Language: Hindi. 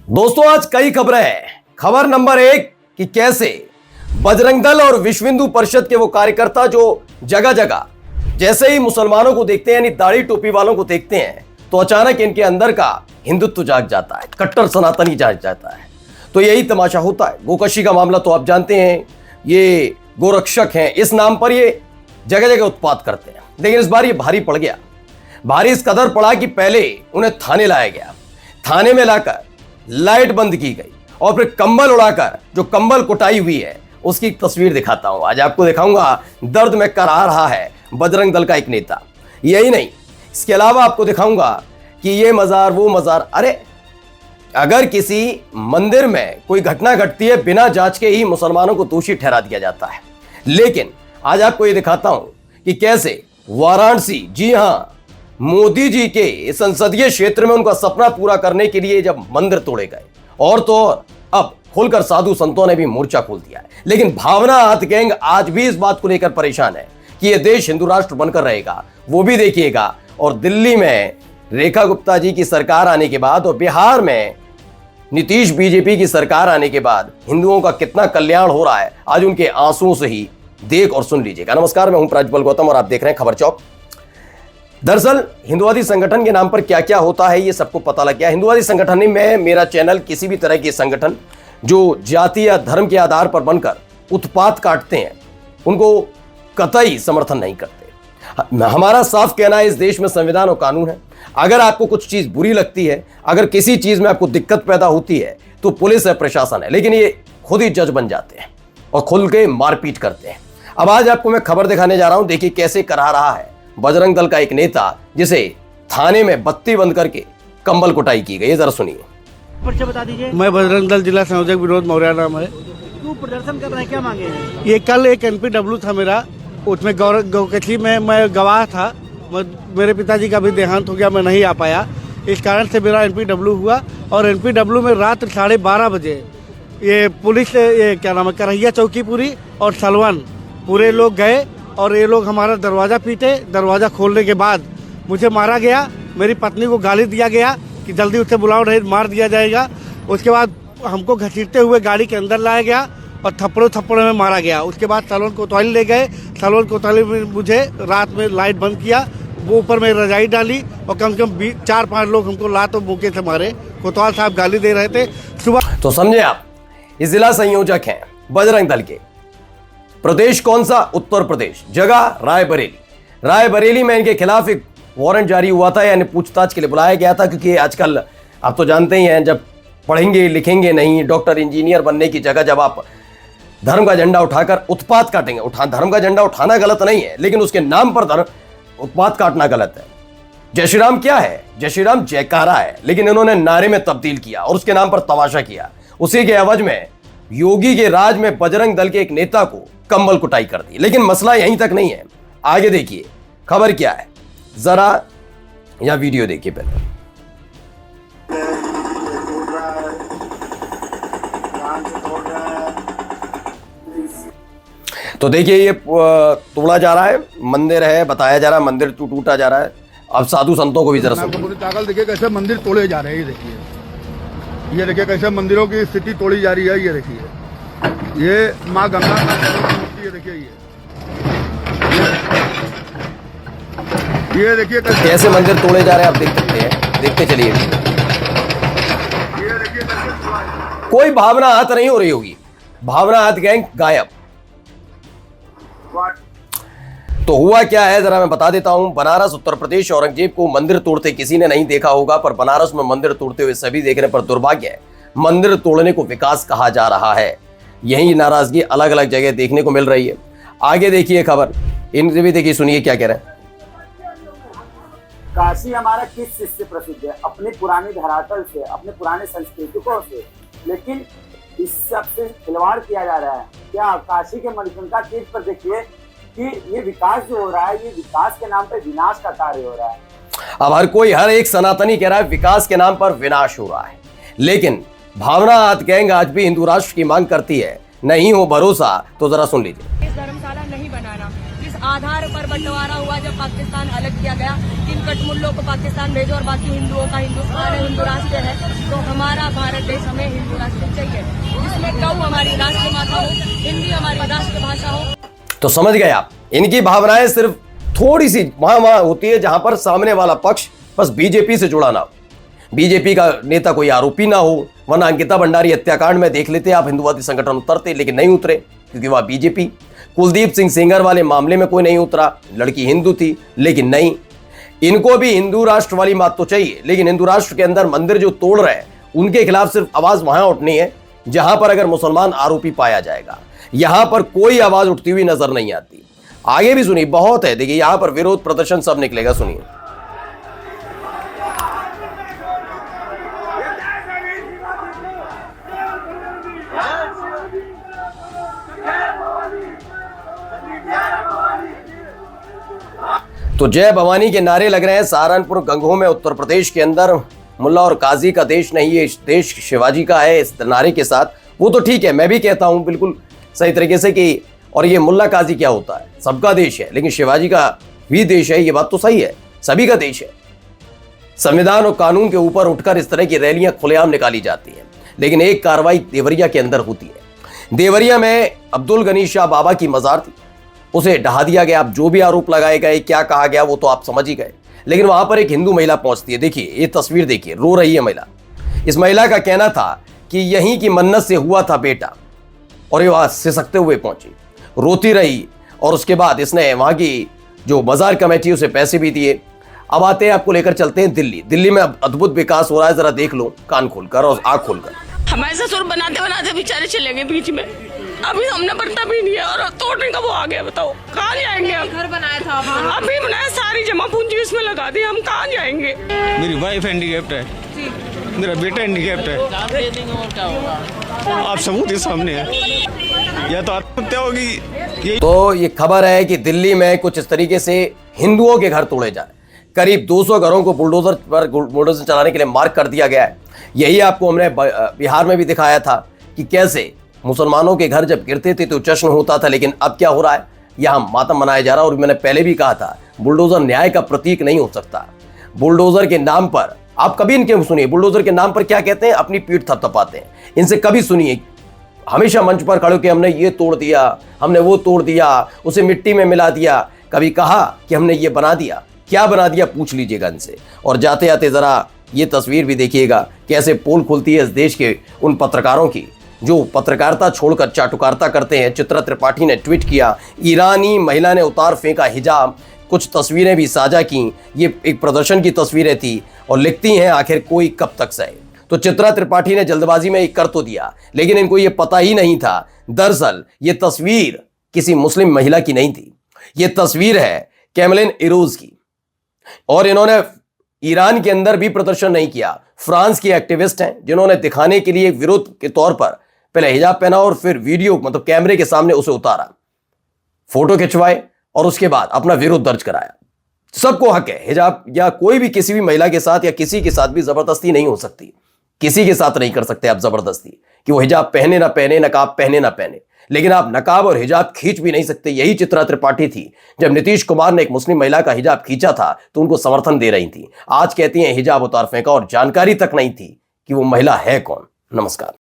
दोस्तों आज कई खबरें हैं। खबर नंबर 1 कि कैसे बजरंग दल और विश्व हिंदू परिषद के वो कार्यकर्ता जो जगह जगह जैसे ही मुसलमानों को देखते हैं यानी दाढ़ी टोपी वालों को देखते हैं तो अचानक इनके अंदर का हिंदुत्व जाग जाता है, कट्टर सनातनी जाग जाता है। तो यही तमाशा होता है। गोकशी का मामला तो आप जानते हैं, ये गोरक्षक हैं, इस नाम पर ये जगह जगह उत्पात करते हैं। लेकिन इस बार ये भारी पड़ गया। भारी इस कदर पड़ा कि पहले उन्हें थाने लाया गया, थाने में लाकर लाइट बंद की गई और फिर कंबल उड़ाकर जो कंबल कुटाई हुई है उसकी एक तस्वीर दिखाता हूं। आज आपको दिखाऊंगा दर्द में करा रहा है बजरंग दल का एक नेता। यही नहीं, इसके अलावा आपको दिखाऊंगा कि ये मजार वो मजार। अरे अगर किसी मंदिर में कोई घटना घटती है बिना जांच के ही मुसलमानों को दोषी ठहरा दिया जाता है। लेकिन आज आपको ये दिखाता हूं कि कैसे वाराणसी, जी हां, मोदी जी के संसदीय क्षेत्र में उनका सपना पूरा करने के लिए जब मंदिर तोड़े गए और तो और अब खुलकर साधु संतों ने भी मोर्चा खोल दिया है। लेकिन भावना हाथ गैंग आज भी इस बात को लेकर परेशान है कि यह देश हिंदू राष्ट्र बनकर रहेगा, वो भी देखिएगा। और दिल्ली में रेखा गुप्ता जी की सरकार आने के बाद और बिहार में नीतीश बीजेपी की सरकार आने के बाद हिंदुओं का कितना कल्याण हो रहा है, आज उनके आंसुओं से ही देख और सुन लीजिएगा। नमस्कार, मैं हूं प्राज्वल गौतम और आप देख रहे हैं खबर चौक। दरअसल हिंदुवादी संगठन के नाम पर क्या क्या होता है ये सबको पता लग गया। हिंदुवादी संगठन में मेरा चैनल किसी भी तरह के संगठन जो जाति या धर्म के आधार पर बनकर उत्पात काटते हैं उनको कतई समर्थन नहीं करते। हमारा साफ कहना है, इस देश में संविधान और कानून है। अगर आपको कुछ चीज बुरी लगती है, अगर किसी चीज में आपको दिक्कत पैदा होती है तो पुलिस है, प्रशासन है, लेकिन ये खुद ही जज बन जाते हैं और खुल के मारपीट करते हैं। अब आज आपको मैं खबर दिखाने जा रहा हूं, देखिए कैसे करा रहा है बजरंग दल का एक नेता जिसे थाने में बत्ती बंद करके कंबल कुटाई की गई। जरा सुनिए। परिचय बता दीजिए। मैं बजरंग दल जिला संयोजक विनोद मौर्य नाम है। क्यों प्रदर्शन कर रहे हैं, क्या मांगे हैं? ये कल एक NPW था मेरा, उसमें गौकची में मैं गवाह था। मेरे पिताजी का भी देहांत हो गया, मैं नहीं आ पाया, इस कारण से मेरा NPW हुआ। और NPW में रात 12:30 बजे ये पुलिस, ये क्या नाम है, करहिया चौकीपुरी और सलवन पूरे लोग गए और ये लोग हमारा दरवाज़ा पीटे। दरवाज़ा खोलने के बाद मुझे मारा गया, मेरी पत्नी को गाली दिया गया कि जल्दी उसे बुलाओ नहीं मार दिया जाएगा। उसके बाद हमको घसीटते हुए गाड़ी के अंदर लाया गया और थप्पड़ों में मारा गया। उसके बाद सलवन कोतवाली ले गए। सलवन कोतवाली में मुझे रात में लाइट बंद किया, वो ऊपर में रजाई डाली और कम से कम 4-5 लोग हमको लात और मुक्के से मारे। कोतवाल साहब गाली दे रहे थे सुबह। तो समझे आप, ये जिला संयोजक हैं बजरंग दल के। प्रदेश कौन सा? उत्तर प्रदेश। जगह रायबरेली। रायबरेली में इनके खिलाफ एक वारंट जारी हुआ था, यानी पूछताछ के लिए बुलाया गया था। क्योंकि आजकल आप तो जानते ही हैं, जब पढ़ेंगे लिखेंगे नहीं, डॉक्टर इंजीनियर बनने की जगह जब आप धर्म का झंडा उठाकर उत्पात काटेंगे, धर्म का झंडा उठाना गलत नहीं है, लेकिन उसके नाम पर धर्म उत्पात काटना गलत है। जय श्री राम क्या है? जय श्री राम जयकारा है, लेकिन इन्होंने नारे में तब्दील किया और उसके नाम पर तमाशा किया। उसी के एवज में योगी के राज में बजरंग दल के एक नेता को कंबल कुटाई कर दी। लेकिन मसला यहीं तक नहीं है, आगे देखिए खबर क्या है, जरा यह वीडियो देखिए पहले। तो देखिए ये तोड़ा जा रहा है, मंदिर है, बताया जा रहा है मंदिर टूटा जा रहा है। अब साधु संतों को भी जरा सुनिए। ताकत देखिए कैसे मंदिर तोड़े जा रहे हैं। ये देखिए कैसे मंदिरों की स्थिति तोड़ी जा रही है। ये देखिए, ये माँ गंगा का मूर्ति, ये देखिए, ये देखिए कैसे मंदिर तोड़े जा रहे हैं, आप देख सकते हैं, देखते चलिए। ये देखिए कोई भावना हाथ नहीं हो रही होगी, भावना हाथ गैंग गायब। तो हुआ क्या है जरा मैं बता देता हूं। बनारस उत्तर प्रदेश, औरंगजेब को मंदिर तोड़ते किसी ने नहीं देखा होगा, पर बनारस में मंदिर तोड़ते हुए सभी देखने पर दुर्भाग्य है। मंदिर तोड़ने को विकास कहा जा रहा है, यही नाराजगी अलग अलग जगह देखने को मिल रही है। आगे देखिए खबर, इनसे भी देखिए, सुनिए क्या कह रहे हैं। काशी हमारा किस चीज से प्रसिद्ध है? अपने पुराने धरातल से, अपने पुराने संस्कृतिकों से, लेकिन इस सबसे खिलवाड़ किया जा रहा है। क्या काशी के मणिकर्णिका तीर्थ पर देखिए कि ये विकास जो हो रहा है, ये विकास के नाम पर विनाश का कार्य हो रहा है। अब हर एक सनातनी कह रहा है विकास के नाम पर विनाश हो रहा है, लेकिन भावना हाथ गैंग आज भी हिंदू राष्ट्र की मांग करती है। नहीं हो भरोसा तो जरा सुन लीजिए। इस धर्मशाला नहीं बनाना, जिस आधार पर बंटवारा हुआ, जब पाकिस्तान अलग किया गया, किन कटमुल्लों को पाकिस्तान भेजो और बाकी हिंदुओं का हिंदुस्तान है, हिंदू राष्ट्र है, तो हमारा भारत देश हमें हिंदू राष्ट्र चाहिए, जिसमें गौ हमारी राष्ट्र माता हो, हिंदी हमारी राष्ट्रभाषा हो। तो समझ गए आप, इनकी भावनाएं सिर्फ थोड़ी सी वहां होती है जहां पर सामने वाला पक्ष बस बीजेपी से जुड़ा ना हो, बीजेपी का नेता कोई आरोपी ना हो, वरना अंकिता भंडारी हत्याकांड में देख लेते आप हिंदुवादी संगठन उतरते, लेकिन नहीं उतरे क्योंकि वह बीजेपी। कुलदीप सिंह सेंगर वाले मामले में कोई नहीं उतरा, लड़की हिंदू थी, लेकिन नहीं, इनको भी हिंदू राष्ट्र वाली बात तो चाहिए, लेकिन हिंदू राष्ट्र के अंदर मंदिर जो तोड़ रहे हैं उनके खिलाफ सिर्फ आवाज वहां उठनी है जहां पर अगर मुसलमान आरोपी पाया जाएगा। यहां पर कोई आवाज उठती हुई नजर नहीं आती। आगे भी सुनिए, बहुत है, देखिए यहां पर विरोध प्रदर्शन सब निकलेगा, सुनिए। तो जय भवानी के नारे लग रहे हैं सहारनपुर गंगोह में, उत्तर प्रदेश के अंदर। मुल्ला और काजी का देश नहीं, ये देश शिवाजी का है, इस नारे के साथ। वो तो ठीक है, मैं भी कहता हूं बिल्कुल सही तरीके से कि और ये मुल्ला काजी क्या होता है, सबका देश है, लेकिन शिवाजी का भी देश है, ये बात तो सही है, सभी का देश है। संविधान और कानून के ऊपर उठकर इस तरह की रैलियां खुलेआम निकाली जाती हैं, लेकिन एक कार्रवाई देवरिया के अंदर होती है। देवरिया में अब्दुल गनी शाह बाबा की मजार थी, उसे ढहा दिया गया। अब जो भी आरोप लगाए गए, क्या कहा गया, वो तो आप समझ ही गए, लेकिन वहां पर एक हिंदू महिला पहुंचती है। देखिए ये तस्वीर, देखिए रो रही है महिला। इस महिला का कहना था कि यहीं की मन्नत से हुआ था बेटा, और ये वहां सिसकते हुए पहुंची, रोती रही, और उसके बाद इसने वहां की जो मजार कमेटी उसे पैसे भी दिए। अब आते हैं, आपको लेकर चलते हैं दिल्ली। दिल्ली में अब अद्भुत विकास हो रहा है, जरा देख लो कान खोलकर और आंख खोलकर। हमारे ससुर बनाते बनाते बेचारे चले गए बीच में, अभी हमने बनता भी नहीं है और तोड़ने का वो आ गया। बताओ कहाँ जाएंगे हम? घर बनाया था अभी बनाया, सारी जमा पूंजी इसमें लगा दी, हम कहाँ जाएंगे? मेरी वाइफ हैंडीकैप्ड है, मेरा बेटा हैंडीकैप्ड है, आप सबूत के सामने है, या तो आत्महत्या होगी। तो ये खबर है कि दिल्ली में कुछ इस तरीके से हिंदुओं के घर तोड़े जाए, करीब 200 घरों को बुलडोजर चलाने के लिए मार्क कर दिया गया है। यही आपको हमने बिहार में भी दिखाया था कि कैसे मुसलमानों के घर जब गिरते थे तो जश्न होता था, लेकिन अब क्या हो रहा है, यहां मातम मनाया जा रहा है। और मैंने पहले भी कहा था, बुलडोजर न्याय का प्रतीक नहीं हो सकता। बुलडोजर के नाम पर आप कभी इनके सुनिए, बुलडोजर के नाम पर क्या कहते हैं, अपनी पीठ थपथपाते हैं। इनसे कभी सुनिए, हमेशा मंच पर खड़े होकर हमने ये तोड़ दिया, हमने वो तोड़ दिया, उसे मिट्टी में मिला दिया, कभी कहा कि हमने ये बना दिया, क्या बना दिया पूछ लीजिएगा इनसे। और जाते जाते जरा ये तस्वीर भी देखिएगा, कैसे पोल खुलती है इस देश के उन पत्रकारों की जो पत्रकारिता छोड़कर चाटुकारिता करते हैं। चित्रा त्रिपाठी ने ट्वीट किया, ईरानी महिला ने उतार फेंका हिजाब, कुछ तस्वीरें भी साझा की। ये एक प्रदर्शन की तस्वीरें थी और लिखती हैं, आखिर कोई कब तक सहे। तो चित्रा त्रिपाठी ने जल्दबाजी में एक कर तो दिया, लेकिन इनको ये पता ही नहीं था, दरअसल ये तस्वीर किसी मुस्लिम महिला की नहीं थी, ये तस्वीर है कैमलिन इरोज की। और इन्होंने ईरान के अंदर भी प्रदर्शन नहीं किया, फ्रांस की एक्टिविस्ट हैं जिन्होंने दिखाने के लिए विरोध के तौर पर पहले हिजाब पहना और फिर वीडियो मतलब कैमरे के सामने उसे उतारा, फोटो खिंचवाए और उसके बाद अपना विरोध दर्ज कराया। सबको हक है, हिजाब या कोई भी किसी भी महिला के साथ या किसी के साथ भी जबरदस्ती नहीं हो सकती, किसी के साथ नहीं कर सकते आप जबरदस्ती कि वो हिजाब पहने ना पहने, नकाब पहने ना पहने, लेकिन आप नकाब और हिजाब खींच भी नहीं सकते। यही चित्रा त्रिपाठी थी, जब नीतीश कुमार ने एक मुस्लिम महिला का हिजाब खींचा था तो उनको समर्थन दे रही थी। आज कहती हैं हिजाब उतार फेंका और जानकारी तक नहीं थी कि वो महिला है कौन। नमस्कार।